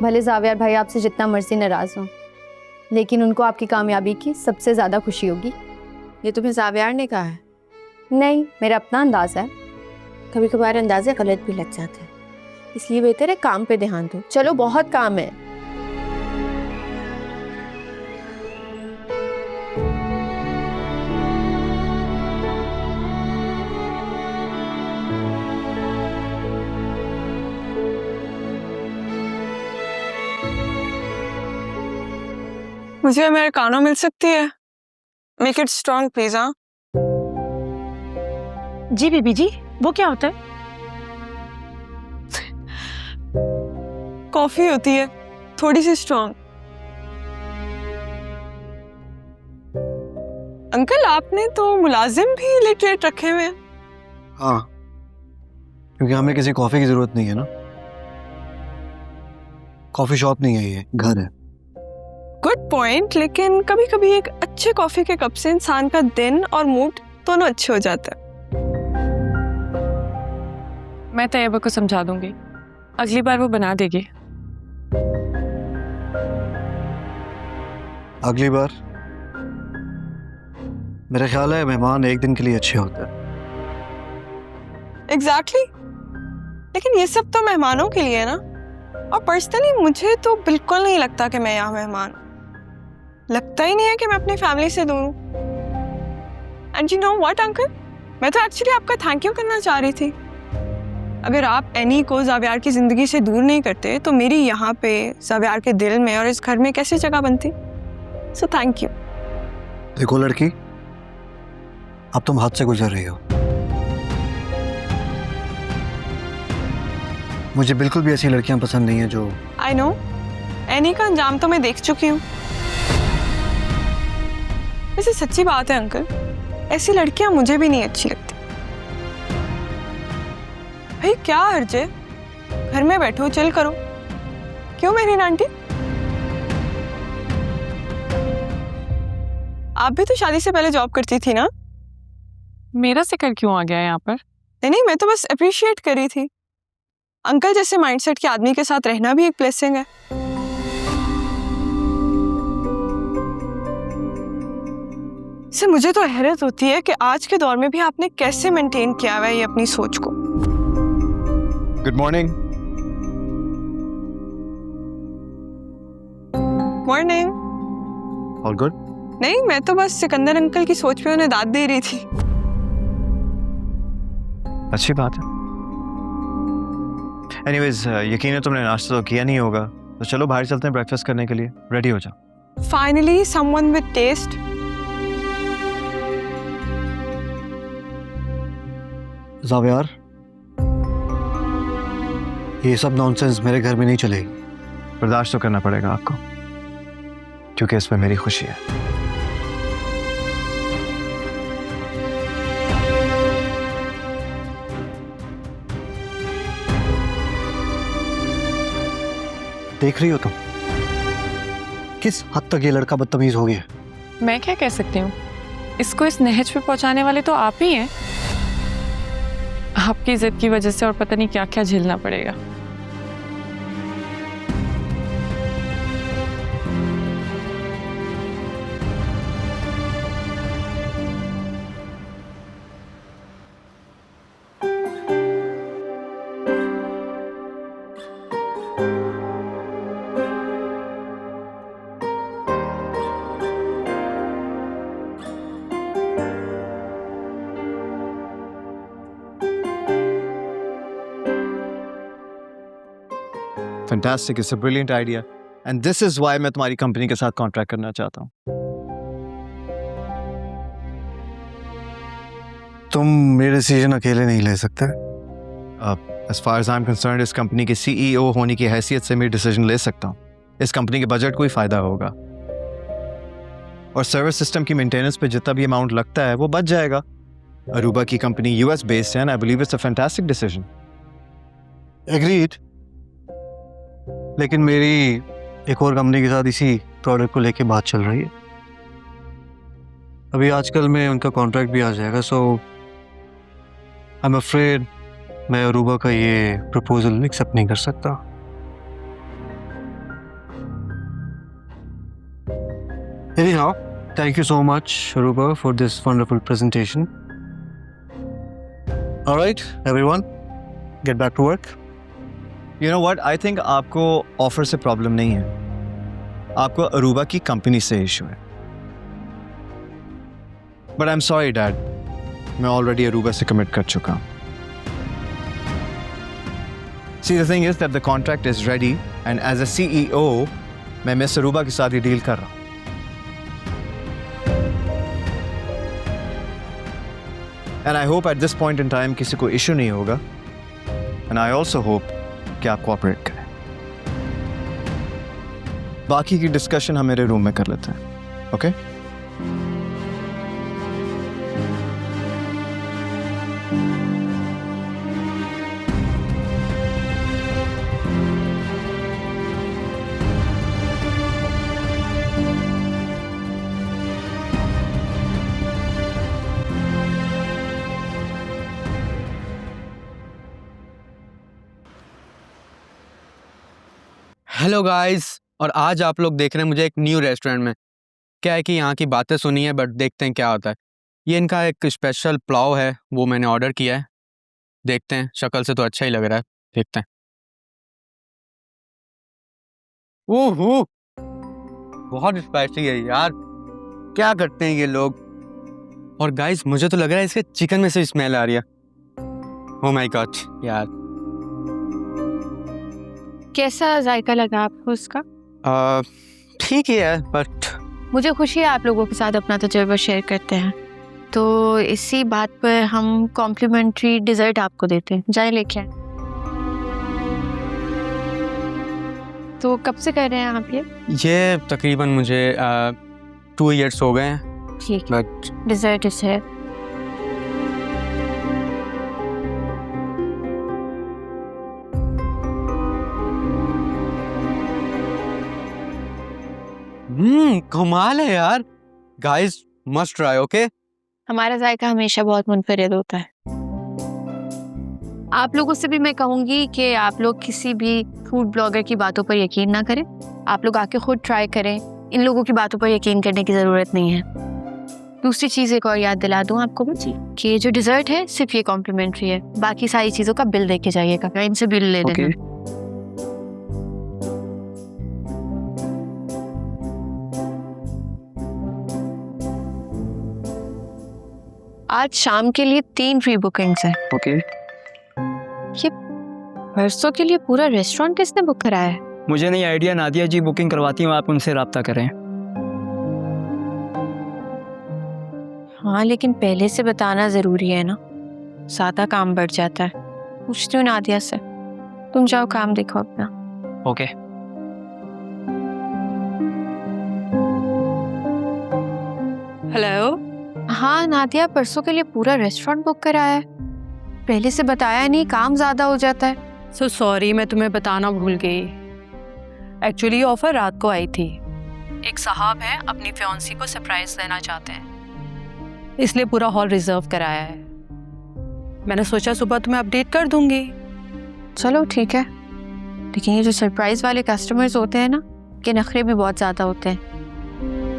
भले जावियार भाई आपसे जितना मर्जी नाराज़ हो, लेकिन उनको आपकी कामयाबी की सबसे ज़्यादा खुशी होगी। ये तुम्हें जावियार ने कहा है? नहीं, मेरा अपना अंदाज़ है। कभी कभार अंदाजे गलत भी लग जाते हैं, इसलिए बेहतर है काम पे ध्यान दो। चलो बहुत काम है। मुझे अमेरिकानो मिल सकती है? Make it strong please. हाँ जी बीबी जी, वो क्या होता है? कॉफी होती है, थोड़ी सी स्ट्रॉन्ग। अंकल आपने तो मुलाजिम भी इलिटरेट रखे हुए हैं। हाँ, क्योंकि हमें किसी कॉफी की जरूरत नहीं है ना। कॉफी शॉप नहीं है, ये घर है। गुड पॉइंट, लेकिन कभी कभी एक अच्छे कॉफी के कप से इंसान का दिन और मूड दोनों अच्छे हो जाता है। मैं तैयबा को समझा दूंगी, अगली बार वो बना देगी। अगली बार? मेरा ख्याल है मेहमान एक दिन के लिए अच्छे होते हैं। एग्जैक्टली, लेकिन ये सब तो मेहमानों के लिए है ना। और पर्सनली मुझे तो बिल्कुल नहीं लगता कि मैं यहाँ मेहमान, लगता ही नहीं है कि मैं अपनी फैमिली से दूर हूँ। And you know what uncle, मैं तो एक्चुअली आपका थैंक यू करना चाह रही थी। अगर आप एनी को जावियार की जिंदगी से दूर नहीं करते तो मेरी यहाँ पे जावियार के दिल में और इस घर में कैसे जगह बनती। So thank you. देखो लड़की, अब तुम हद से गुजर रही हो। मुझे बिल्कुल भी ऐसी लड़कियां पसंद नहीं है जो। आई नो, एनी का अंजाम तो मैं देख चुकी हूँ। वैसे सच्ची बात है अंकल, ऐसी लड़कियां मुझे भी नहीं अच्छी लगती। भाई क्या हर्ज है, घर में बैठो चिल करो। क्यों मेरी आंटी? आप भी तो शादी से पहले जॉब करती थी ना? मेरा जिक्र क्यों आ गया यहाँ पर? नहीं, मैं तो बस अप्रिशिएट कर रही थी। अंकल जैसे माइंडसेट के आदमी के साथ रहना भी एक ब्लेसिंग है। से मुझे तो हैरत होती है कि आज के दौर में भी आपने कैसे मेंटेन किया हुआ है ये अपनी सोच को। Good morning. Morning. All good? नहीं, मैं तो बस सिकंदर अंकल की सोच पे उन्हें दाद दे रही थी। अच्छी बात है। एनीवेज, यकीन है तुमने नाश्ता तो किया नहीं होगा, तो चलो बाहर चलते हैं ब्रेकफास्ट करने के लिए। रेडी हो जाओ। Finally someone with taste. जावियार, ये सब नॉनसेंस मेरे घर में नहीं चलेगी। बर्दाश्त तो करना पड़ेगा आपको, क्योंकि इसमें मेरी खुशी है। देख रही हो तुम किस हद तक ये लड़का बदतमीज हो गया। मैं क्या कह सकती हूँ, इसको इस नहज पे पहुंचाने वाले तो आप ही हैं। आपकी जिद की वजह से और पता नहीं क्या क्या झेलना पड़ेगा। Fantastic, it's a brilliant idea, and this is why मैं तुम्हारी कंपनी के साथ कॉन्ट्रैक्ट करना चाहता हूँ। तुम मेरे डिसीजन अकेले नहीं ले सकते। As far as I'm concerned, इस कंपनी के CEO होने की हैसियत से मैं डिसीजन ले सकता हूँ। इस कंपनी के बजट को ही फायदा होगा, और सर्विस सिस्टम की मेंटेनेंस पे जितना भी अमाउंट लगता है वो बच जाएगा। अरूबा की कंपनी US बेस्ड है, and I believe it's a fantastic decision. Agreed. लेकिन मेरी एक और कंपनी के साथ इसी प्रोडक्ट को लेके बात चल रही है। अभी आजकल में उनका कॉन्ट्रैक्ट भी आ जाएगा, सो आई एम अफ्रेड मैं अरूबा का ये प्रपोजल एक्सेप्ट नहीं कर सकता। Anyhow, thank you so much, Aruba, for this wonderful presentation. All right, everyone, get back to work. You know what? I think आपको ऑफर से प्रॉब्लम नहीं है, आपको अरूबा की कंपनी से इशू है. But I'm sorry, Dad. मैं already Aruba से कमिट कर चुका हूँ. See, the thing is that the contract is ready, and as a CEO, मैं मिस अरूबा के साथ ही डील कर रहा हूँ. And I hope at this point in time किसी को इशू नहीं होगा. And I also hope कि आप कोऑपरेट करें. बाकी की डिस्कशन हम मेरे रूम में कर लेते हैं. ओके? हेलो गाइस, और आज आप लोग देख रहे हैं मुझे एक न्यू रेस्टोरेंट में. क्या है कि यहाँ की बातें सुनी है, बट देखते हैं क्या होता है. ये इनका एक स्पेशल पुलाव है, वो मैंने ऑर्डर किया है. देखते हैं, शक्ल से तो अच्छा ही लग रहा है. देखते हैं. ओह, बहुत स्पाइसी है यार. क्या करते हैं ये लोग. और गाइस, मुझे तो लग रहा है इसके चिकन में से स्मेल आ रही है. ओह माय गॉड यार. कैसा जायका लगा आपको उसका? ठीक ही है, बट मुझे खुशी है आप लोगों के साथ अपना तजुर्बा शेयर करते हैं. तो इसी बात पर हम कॉम्प्लीमेंट्री डिज़र्ट आपको देते हैं. जाए लेके आए. तो कब से कर रहे हैं आप ये तकरीबन मुझे 2 years हो गए हैं. ठीक है, बट डिज़र्ट इस है. कमाल है यार. Guys, must try. ओके, हमारा जायका हमेशा बहुत मुनफरिद होता है. आप लोगों से भी मैं कहूँगी कि आप लोग किसी भी फूड ब्लॉगर की बातों पर यकीन ना करें. आप लोग आके खुद ट्राई करें. इन लोगों की बातों पर यकीन करने की ज़रूरत नहीं है. दूसरी चीज़ एक और याद दिला दूँ आपको कि ये जो डिज़र्ट है सिर्फ ये कॉम्प्लीमेंट्री है. बाकी सारी चीज़ों का बिल देके जाइएगा. इनसे बिल ले लेना. आज शाम के लिए 3 फ्री बुकिंग्स हैं. ओके. ये परसों के लिए पूरा रेस्टोरेंट किसने बुक कराया है? मुझे नहीं आइडिया. नादिया जी बुकिंग करवाती हूँ, आप उनसे रब्ता करें. हाँ, लेकिन पहले से बताना ज़रूरी है ना, ज़्यादा काम बढ़ जाता है. पूछती हूँ नादिया से. तुम जाओ काम देखो अपना. ओके. हेलो. हाँ नादिया, परसों के लिए पूरा रेस्टोरेंट बुक कराया है. पहले से बताया नहीं, काम ज़्यादा हो जाता है. सो सॉरी, मैं तुम्हें बताना भूल गई. एक्चुअली ये ऑफर रात को आई थी. एक साहब हैं, अपनी फियांसी को सरप्राइज देना चाहते हैं, इसलिए पूरा हॉल रिजर्व कराया है. मैंने सोचा सुबह तुम्हें अपडेट कर दूंगी. चलो ठीक है, लेकिन ये जो सरप्राइज वाले कस्टमर्स होते हैं ना, के नखरे भी बहुत ज़्यादा होते हैं.